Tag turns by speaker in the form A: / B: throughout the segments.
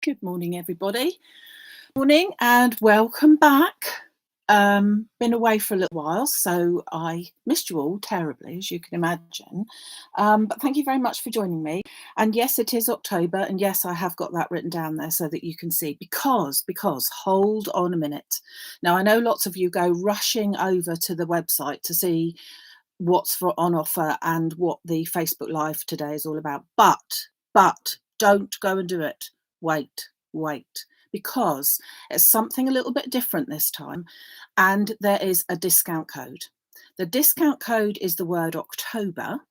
A: Good morning, everybody. Morning and welcome back. Been away for a little while, so I missed you all terribly, as you can imagine. But thank you very much for joining me. And yes, it is October, and yes, I have got that written down there so that you can see. Because hold on a minute. Now, I know lots of you go rushing over to the website to see what's on offer and what the Facebook Live today is all about. But don't go and do it. Wait, because it's something a little bit different this time, and there is a discount code. The discount code is the word October,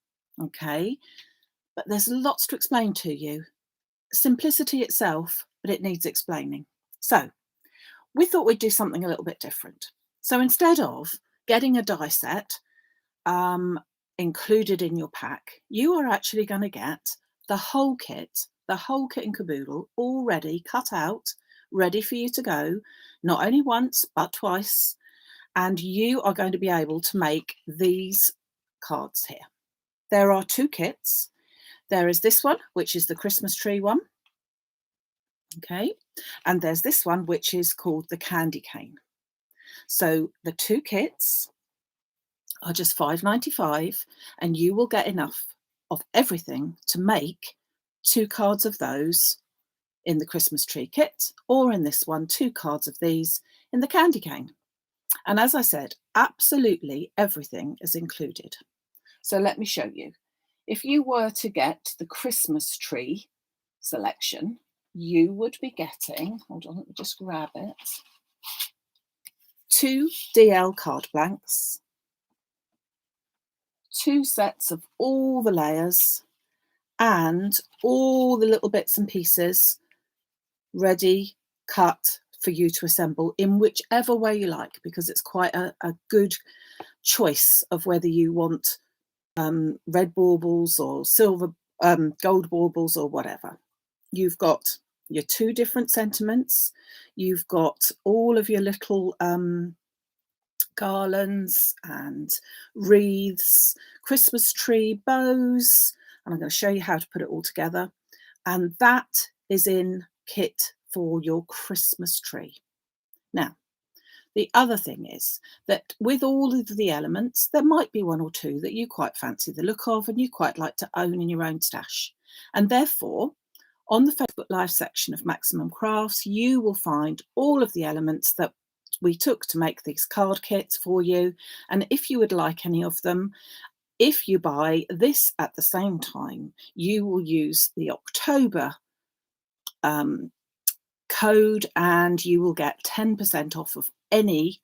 A: okay? But there's lots to explain to you. Simplicity itself, but it needs explaining. So we thought we'd do something a little bit different. So instead of getting a die set included in your pack, you are actually going to get the whole kit and caboodle, already cut out, ready for you to go, not only once, but twice. And you are going to be able to make these cards here. There are two kits. There is this one, which is the Christmas tree one. Okay. And there's this one, which is called the candy cane. So the two kits are just $5.95, and you will get enough of everything to make 2 cards of those in the Christmas tree kit, or in this one, 2 cards of these in the candy cane. And as I said, absolutely everything is included. So let me show you. If you were to get the Christmas tree selection, you would be getting, hold on, let me just grab it, 2 DL card blanks, 2 sets of all the layers, and all the little bits and pieces ready, cut for you to assemble in whichever way you like, because it's quite a good choice of whether you want red baubles or silver, gold baubles or whatever. You've got your 2 different sentiments. You've got all of your little garlands and wreaths, Christmas tree bows, and I'm going to show you how to put it all together. And that is in kit for your Christmas tree. Now, the other thing is that with all of the elements, there might be 1 or 2 that you quite fancy the look of and you quite like to own in your own stash. And therefore, on the Facebook Live section of Maximum Crafts, you will find all of the elements that we took to make these card kits for you. And if you would like any of them, if you buy this at the same time, you will use the October code and you will get 10% off of any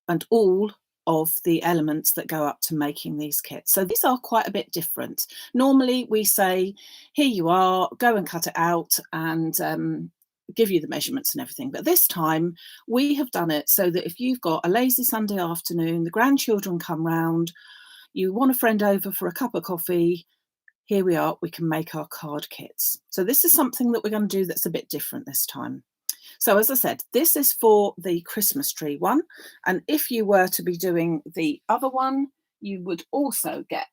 A: and all of the elements that go up to making these kits. So these are quite a bit different. Normally we say, here you are, go and cut it out and give you the measurements and everything. But this time we have done it so that if you've got a lazy Sunday afternoon, the grandchildren come round, you want a friend over for a cup of coffee, here we are, we can make our card kits. So this is something that we're going to do that's a bit different this time. So as I said, this is for the Christmas tree one. And if you were to be doing the other one, you would also get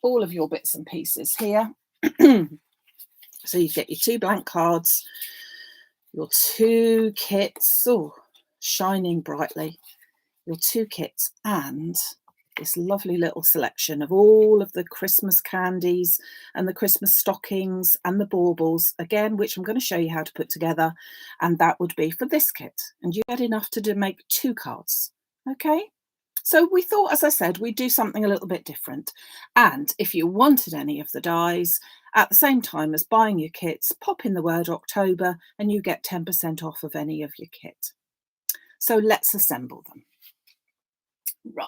A: all of your bits and pieces here. So you get your 2 blank cards, your 2 kits, shining brightly, your 2 kits, and this lovely little selection of all of the Christmas candies and the Christmas stockings and the baubles, again, which I'm going to show you how to put together. And that would be for this kit. And you get enough to make 2 cards. Okay. So we thought, as I said, we'd do something a little bit different. And if you wanted any of the dies, at the same time as buying your kits, pop in the word October and you get 10% off of any of your kit. So let's assemble them. Right.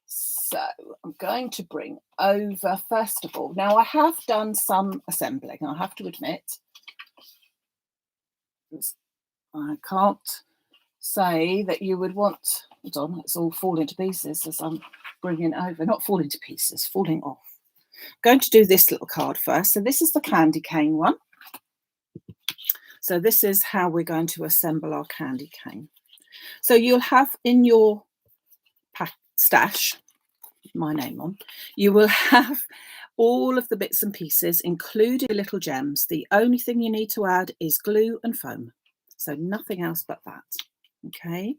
A: So I'm going to bring over, first of all, now I have done some assembling, I have to admit. I can't say that you would want, hold on, it's all falling to pieces as I'm bringing it over, not falling to pieces, falling off. I'm going to do this little card first. So this is the candy cane one. So this is how we're going to assemble our candy cane. So you'll have in your stash, my name on, you will have all of the bits and pieces, including little gems. The only thing you need to add is glue and foam. So nothing else but that. Okay.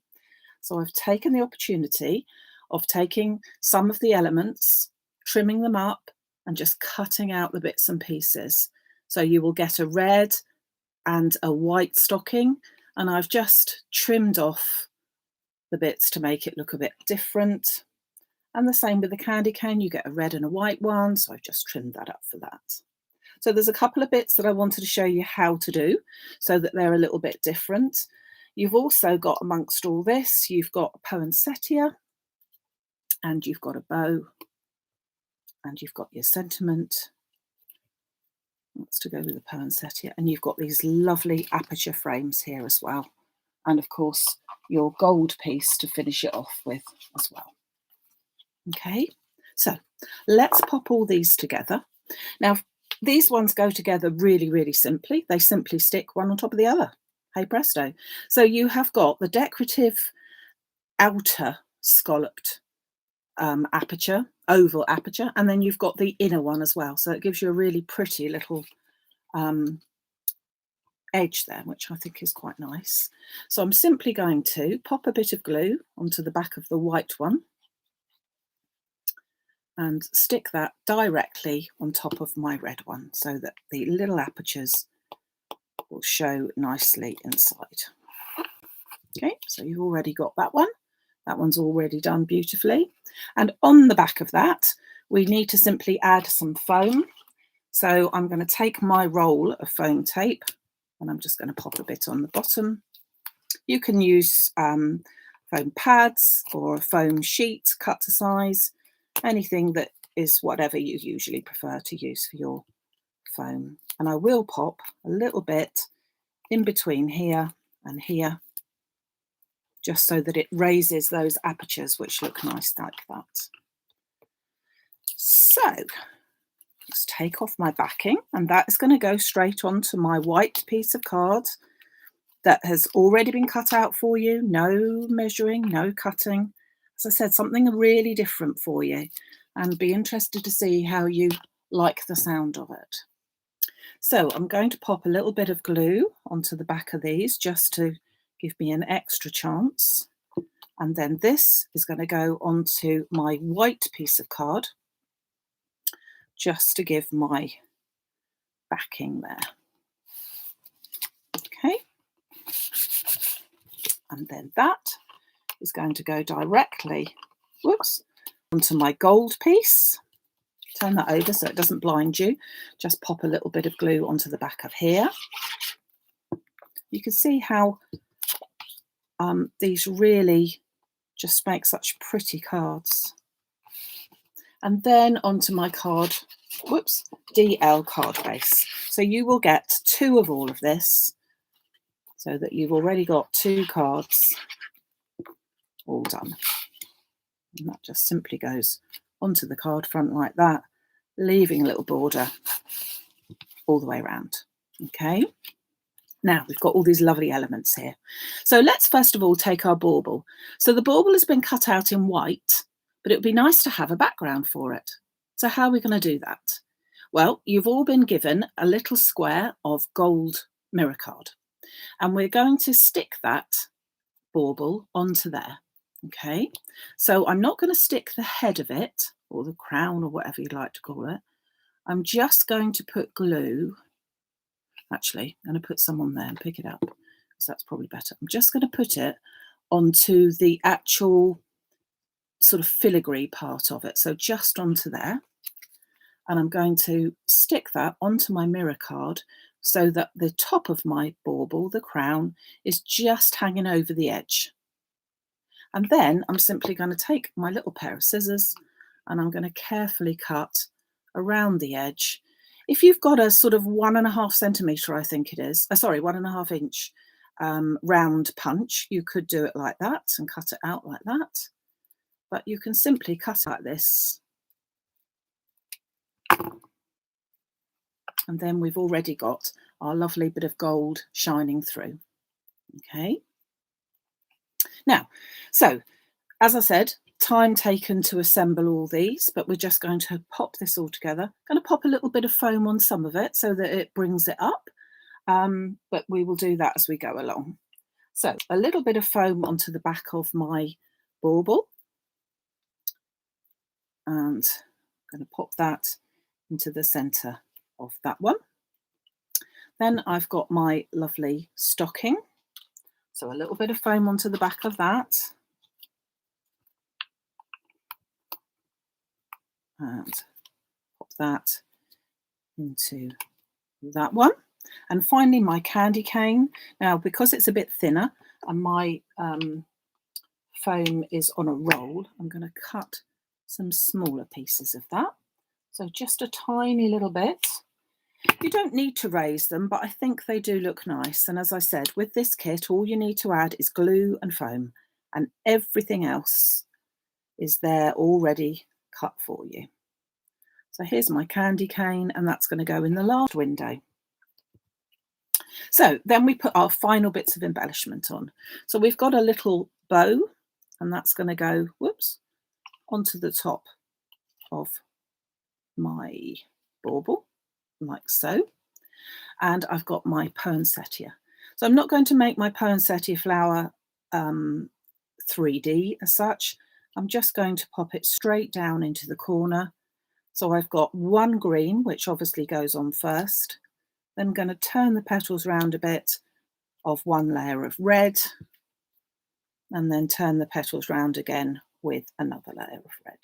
A: So I've taken the opportunity of taking some of the elements, trimming them up, and just cutting out the bits and pieces. So you will get a red and a white stocking, and I've just trimmed off the bits to make it look a bit different. And the same with the candy cane, you get a red and a white one, so I've just trimmed that up for that. So there's a couple of bits that I wanted to show you how to do so that they're a little bit different. You've also got, amongst all this, you've got a poinsettia, and you've got a bow, and you've got your sentiment. That's to go with the poinsettia, and you've got these lovely aperture frames here as well, and of course your gold piece to finish it off with as well. Okay, so let's pop all these together. Now these ones go together really, really simply. They simply stick one on top of the other. Hey presto. So you have got the decorative outer scalloped aperture, oval aperture, and then you've got the inner one as well. So it gives you a really pretty little edge there, which I think is quite nice. So I'm simply going to pop a bit of glue onto the back of the white one and stick that directly on top of my red one so that the little apertures will show nicely inside. Okay, so you've already got that one. That one's already done beautifully. And on the back of that, we need to simply add some foam. So I'm going to take my roll of foam tape and I'm just going to pop a bit on the bottom. You can use foam pads or a foam sheet cut to size, anything that is whatever you usually prefer to use for your foam. And I will pop a little bit in between here and here, just so that it raises those apertures which look nice like that. So let's take off my backing, and that is going to go straight onto my white piece of card that has already been cut out for you. No measuring, no cutting. As I said, something really different for you, and be interested to see how you like the sound of it. So I'm going to pop a little bit of glue onto the back of these just to give me an extra chance. And then this is going to go onto my white piece of card just to give my backing there. Okay. And then that is going to go directly, whoops, onto my gold piece. Turn that over so it doesn't blind you. Just pop a little bit of glue onto the back of here. You can see how these really just make such pretty cards. And then onto my card, whoops, DL card base. So you will get 2 of all of this, so that you've already got 2 cards all done. And that just simply goes onto the card front like that, leaving a little border all the way around. Okay. Now we've got all these lovely elements here. So let's first of all take our bauble. So the bauble has been cut out in white, but it would be nice to have a background for it. So how are we going to do that? Well, you've all been given a little square of gold mirror card, and we're going to stick that bauble onto there. Okay, so I'm not going to stick the head of it or the crown or whatever you'd like to call it. I'm just going to put glue. Actually, I'm going to put some on there and pick it up, because that's probably better. I'm just going to put it onto the actual sort of filigree part of it. So just onto there. And I'm going to stick that onto my mirror card so that the top of my bauble, the crown, is just hanging over the edge. And then I'm simply going to take my little pair of scissors and I'm going to carefully cut around the edge. If you've got a sort of 1.5 centimetre, I think it is, 1.5 inch round punch, you could do it like that and cut it out like that. But you can simply cut like this. And then we've already got our lovely bit of gold shining through. Okay. Now, so as I said, time taken to assemble all these, but we're just going to pop this all together. I'm going to pop a little bit of foam on some of it so that it brings it up, but we will do that as we go along. So a little bit of foam onto the back of my bauble, and I'm going to pop that into the centre of that one. Then I've got my lovely stocking, so a little bit of foam onto the back of that, and pop that into that one. And finally my candy cane. Now, because it's a bit thinner and my foam is on a roll, I'm going to cut some smaller pieces of that. So just a tiny little bit. You don't need to raise them, but I think they do look nice. And as I said, with this kit, all you need to add is glue and foam, and everything else is there already cut for you. So here's my candy cane, and that's going to go in the last window. So then we put our final bits of embellishment on. So we've got a little bow, and that's going to go, whoops, onto the top of my bauble, like so. And I've got my poinsettia. So I'm not going to make my poinsettia flower 3D as such. I'm just going to pop it straight down into the corner. So I've got one green, which obviously goes on first. Then I'm going to turn the petals round a bit of one layer of red, and then turn the petals round again with another layer of red.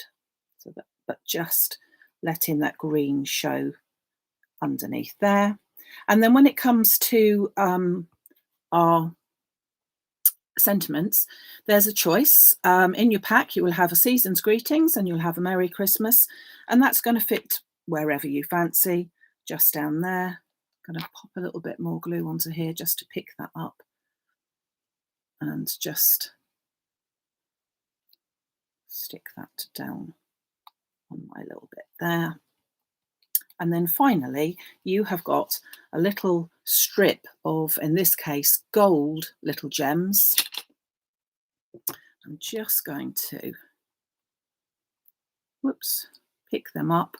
A: So that, but just letting that green show underneath there. And then when it comes to our sentiments, there's a choice. In your pack, you will have a season's greetings and you'll have a Merry Christmas, and that's going to fit wherever you fancy. Just down there, I'm going to pop a little bit more glue onto here just to pick that up, and just stick that down on my little bit there. And then finally, you have got a little strip of, in this case, gold little gems. I'm just going to, whoops, pick them up,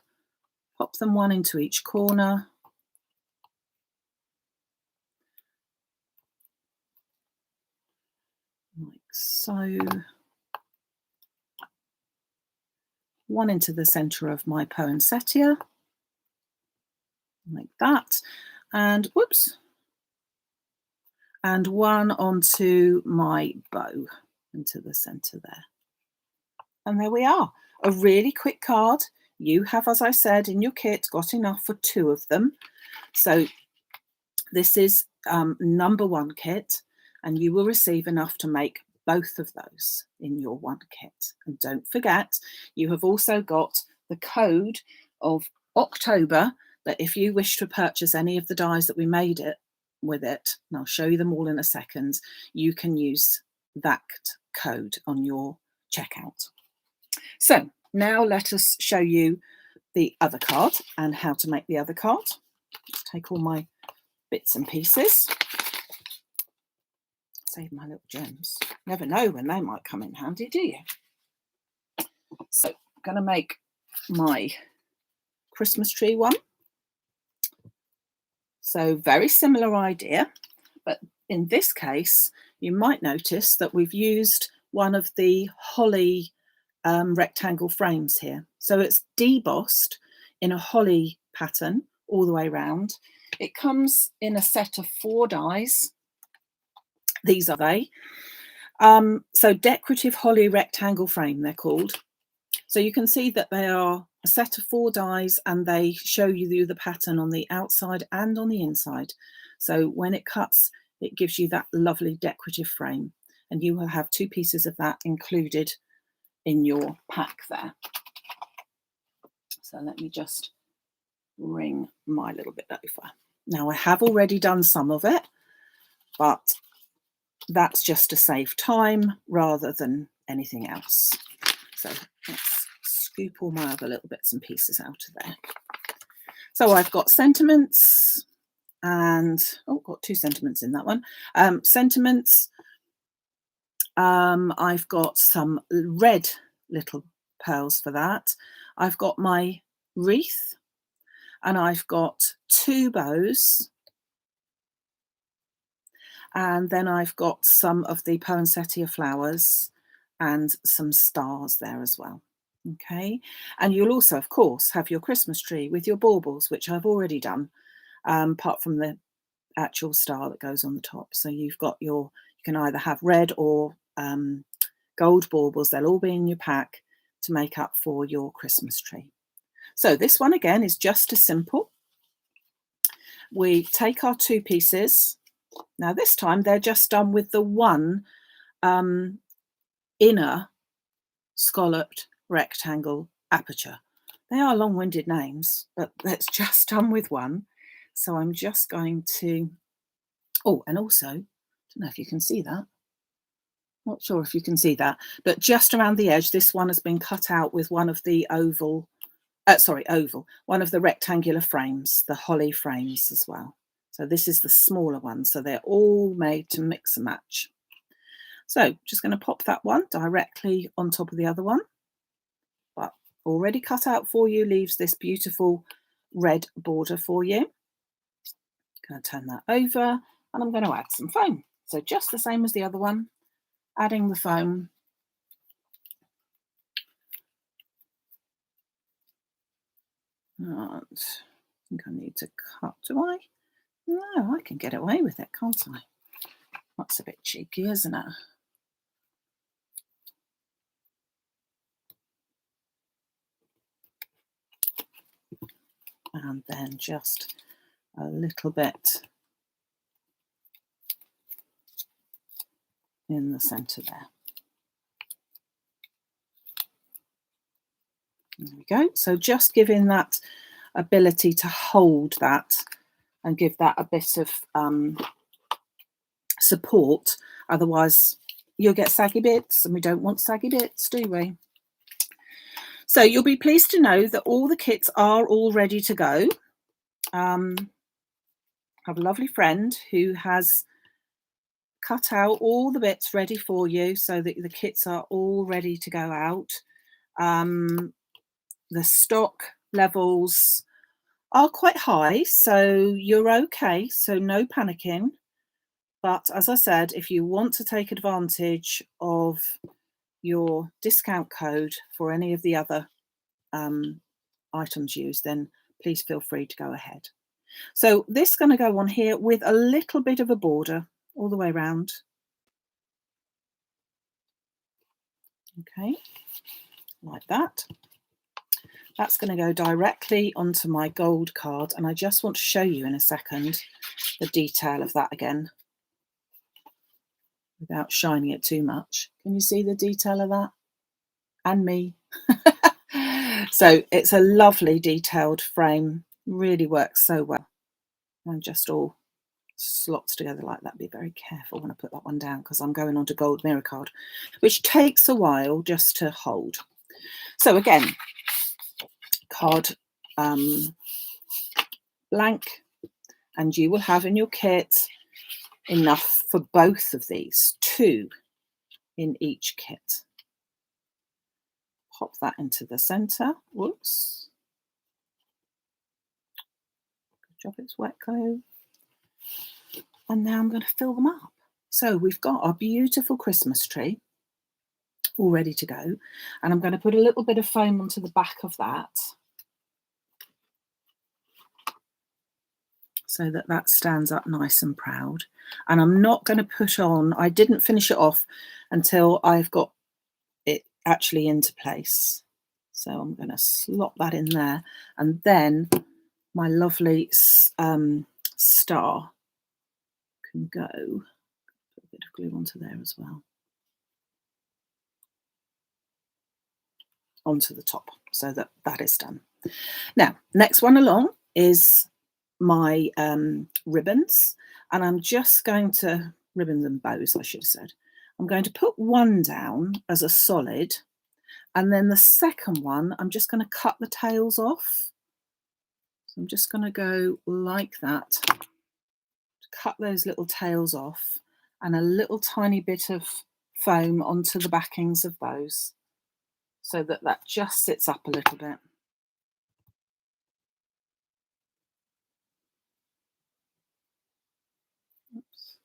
A: pop them one into each corner. Like so. One into the centre of my poinsettia, like that, and whoops, and one onto my bow into the centre there. And there we are, a really quick card. You have, as I said, in your kit got enough for 2 of them. So this is number 1 kit, and you will receive enough to make both of those in your 1 kit. And don't forget, you have also got the code of October, that if you wish to purchase any of the dies that we made it with it, and I'll show you them all in a second, you can use that code on your checkout. So now let us show you the other card and how to make the other card. Just take all my bits and pieces. Save my little gems. Never know when they might come in handy, do you? So I'm going to make my Christmas tree one. So very similar idea, but in this case, you might notice that we've used one of the holly rectangle frames here. So it's debossed in a holly pattern all the way around. It comes in a set of 4 dies. These are they. So decorative holly rectangle frame, they're called. So you can see that they are a set of 4 dies, and they show you the pattern on the outside and on the inside. So when it cuts, it gives you that lovely decorative frame, and you will have 2 pieces of that included in your pack there. So let me just ring my little bit over. Now I have already done some of it, but that's just to save time rather than anything else. So let's scoop all my other little bits and pieces out of there. So I've got sentiments, and got 2 sentiments in that one. Sentiments. I've got some red little pearls for that. I've got my wreath, and I've got 2 bows, and then I've got some of the poinsettia flowers and some stars there as well. Okay, and you'll also, of course, have your Christmas tree with your baubles, which I've already done, apart from the actual star that goes on the top. So you've got you can either have red or gold baubles. They'll all be in your pack to make up for your Christmas tree. So this one again is just as simple. We take our 2 pieces. Now this time they're just done with the one inner scalloped rectangle aperture. They are long-winded names, but that's just done with one. So I'm just going to, oh, and also, I don't know if you can see that. Not sure if you can see that, but just around the edge, this one has been cut out with one of the one of the rectangular frames, the holly frames as well. So this is the smaller one. So they're all made to mix and match. So just going to pop that one directly on top of the other one. But already cut out for you leaves this beautiful red border for you. Going to turn that over, and I'm going to add some foam. So just the same as the other one, adding the foam. And I think I need to cut, do I? No, I can get away with it, can't I? That's a bit cheeky, isn't it? And then just a little bit in the centre there. There we go. So just giving that ability to hold that and give that a bit of support. Otherwise, you'll get saggy bits, and we don't want saggy bits, do we? So you'll be pleased to know that all the kits are all ready to go. I have a lovely friend who has cut out all the bits ready for you so that the kits are all ready to go out. The stock levels are quite high, so you're okay, so no panicking. But as I said, if you want to take advantage of your discount code for any of the other items used, then please feel free to go ahead. So this is going to go on here with a little bit of a border all the way around. Okay, like that. That's going to go directly onto my gold card, and I just want to show you in a second the detail of that again without shining it too much. Can you see the detail of that? And me. So it's a lovely detailed frame, really works so well, and just all slots together like that. Be very careful when I put that one down because I'm going on to gold mirror card, which takes a while just to hold. So again, card blank, and you will have in your kit enough for both of these, 2 in each kit. Pop that into the center. Whoops. Good job, it's wet glue. And now I'm going to fill them up. So we've got our beautiful Christmas tree all ready to go. And I'm going to put a little bit of foam onto the back of that so that that stands up nice and proud. And I'm not going to put on, I didn't finish it off until I've got it actually into place. So I'm going to slot that in there, and then my lovely star can go. Put a bit of glue onto there as well. Onto the top, so that that is done. Now, next one along is my ribbons, and I'm just going to, ribbons and bows I should have said. I'm going to put one down as a solid, and then the second one I'm just going to cut the tails off. So I'm just going to go like that, cut those little tails off, and a little tiny bit of foam onto the backings of those. so that that just sits up a little bit. Oops.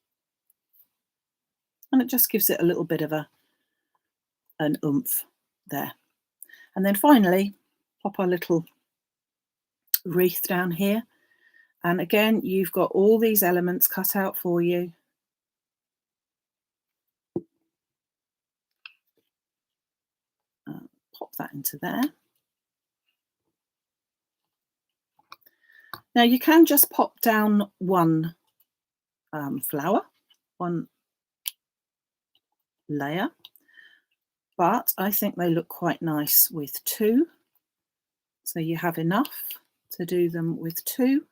A: And it just gives it a little bit of an oomph there. And then finally, pop our little wreath down here. And again, you've got all these elements cut out for you. Pop that into there. Now you can just pop down one flower, one layer, but I think they look quite nice with two. So you have enough to do them with two.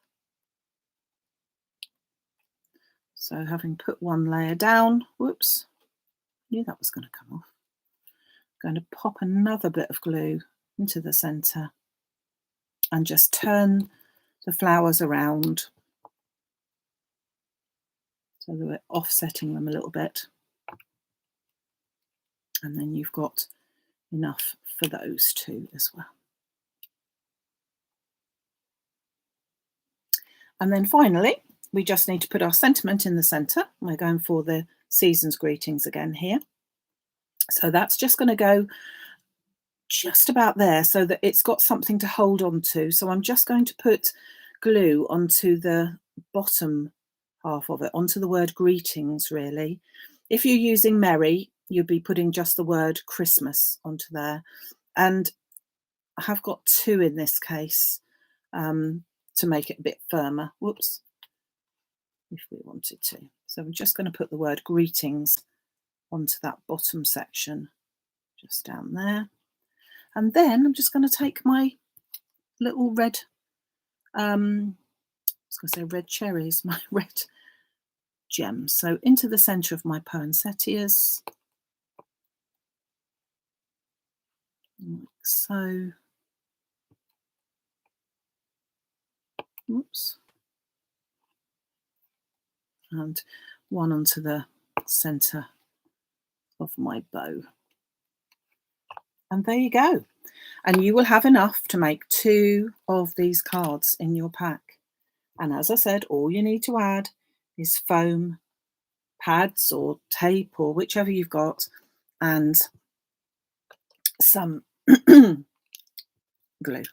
A: So having put one layer down, whoops, knew that was going to come off. Going to pop another bit of glue into the center and just turn the flowers around so that we're offsetting them a little bit. And then you've got enough for those two as well. And then finally, we just need to put our sentiment in the center. We're going for the season's greetings again here. So that's just going to go just about there so that it's got something to hold on to. So I'm just going to put glue onto the bottom half of it, onto the word greetings, really. If you're using Merry, you'd be putting just the word Christmas onto there. And I have got two in this case to make it a bit firmer. Whoops, if we wanted to. So I'm just going to put the word greetings onto that bottom section, just down there. And then I'm just going to take my little red, I was going to say red cherries, my red gems. So into the center of my poinsettias, like so. Oops. And one onto the center of my bow. And there you go. And you will have enough to make two of these cards in your pack. And as I said, all you need to add is foam pads or tape or whichever you've got, and some glue.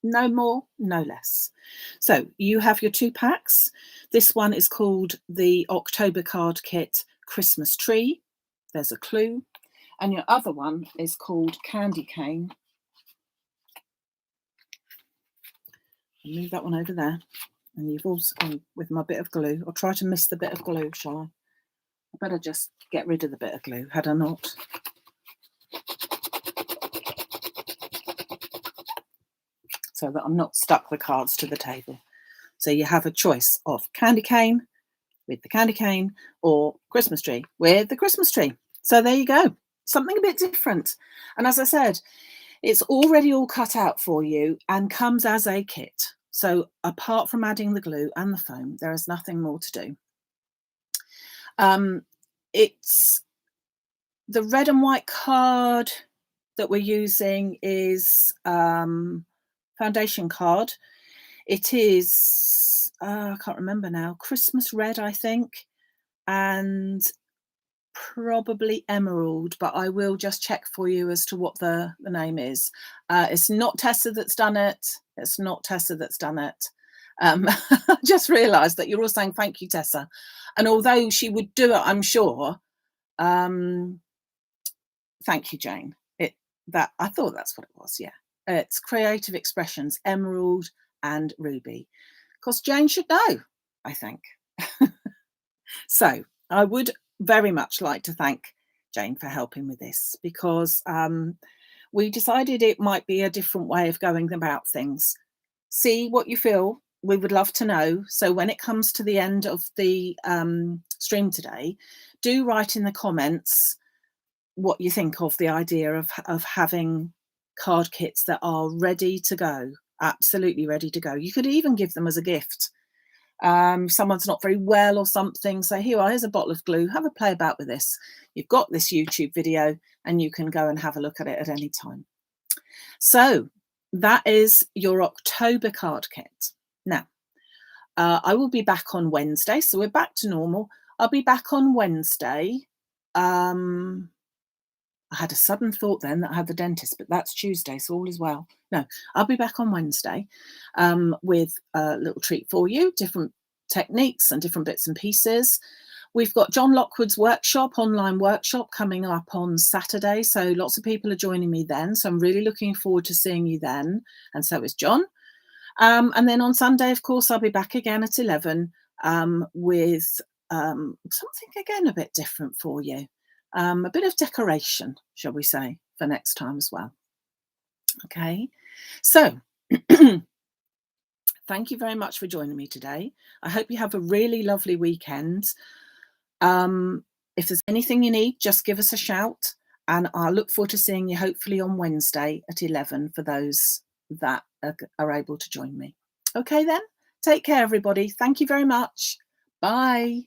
A: No more, no less. So you have your two packs. This one is called the October Card Kit Christmas Tree. There's a clue. And your other one is called Candy Cane. I'll move that one over there. And you've also gone with my bit of glue. I'll try to miss the bit of glue, shall I? I better just get rid of the bit of glue, had I not. So that I'm not stuck the cards to the table. So you have a choice of candy cane with the candy cane or Christmas tree with the Christmas tree. So there you go. Something a bit different. And as I said, it's already all cut out for you and comes as a kit. So apart from adding the glue and the foam, there is nothing more to do. It's the red and white card that we're using is foundation card. It is, I can't remember now, Christmas red, I think, and probably emerald, but I will just check for you as to what the name is. It's not Tessa that's done it. It's not Tessa that's done it. I just realised that you're all saying thank you, Tessa. And although she would do it, I'm sure, thank you, Jane. I thought that's what it was, yeah. It's Creative Expressions, Emerald and Ruby. Because Jane should know, I think. So I would very much like to thank Jane for helping with this, because we decided it might be a different way of going about things. See what you feel. We would love to know. So when it comes to the end of the stream today, do write in the comments what you think of the idea of having card kits that are ready to go, absolutely ready to go. You could even give them as a gift. someone's not very well or something, say, here's a bottle of glue, have a play about with this. You've got this YouTube video and you can go and have a look at it at any time. So that is your October card kit. Now, I will be back on Wednesday, so we're back to normal. I'll be back on Wednesday. I had a sudden thought then that I had the dentist, but that's Tuesday, so all is well. No, I'll be back on Wednesday with a little treat for you, different techniques and different bits and pieces. We've got John Lockwood's workshop, online workshop, coming up on Saturday. So lots of people are joining me then. So I'm really looking forward to seeing you then. And so is John. And then on Sunday, of course, I'll be back again at 11 with something again a bit different for you. A bit of decoration, shall we say, for next time as well. Okay, so thank you very much for joining me today. I hope you have a really lovely weekend. If there's anything you need, just give us a shout, and I'll look forward to seeing you hopefully on Wednesday at 11 for those that are able to join me. Okay then, take care everybody. Thank you very much. Bye.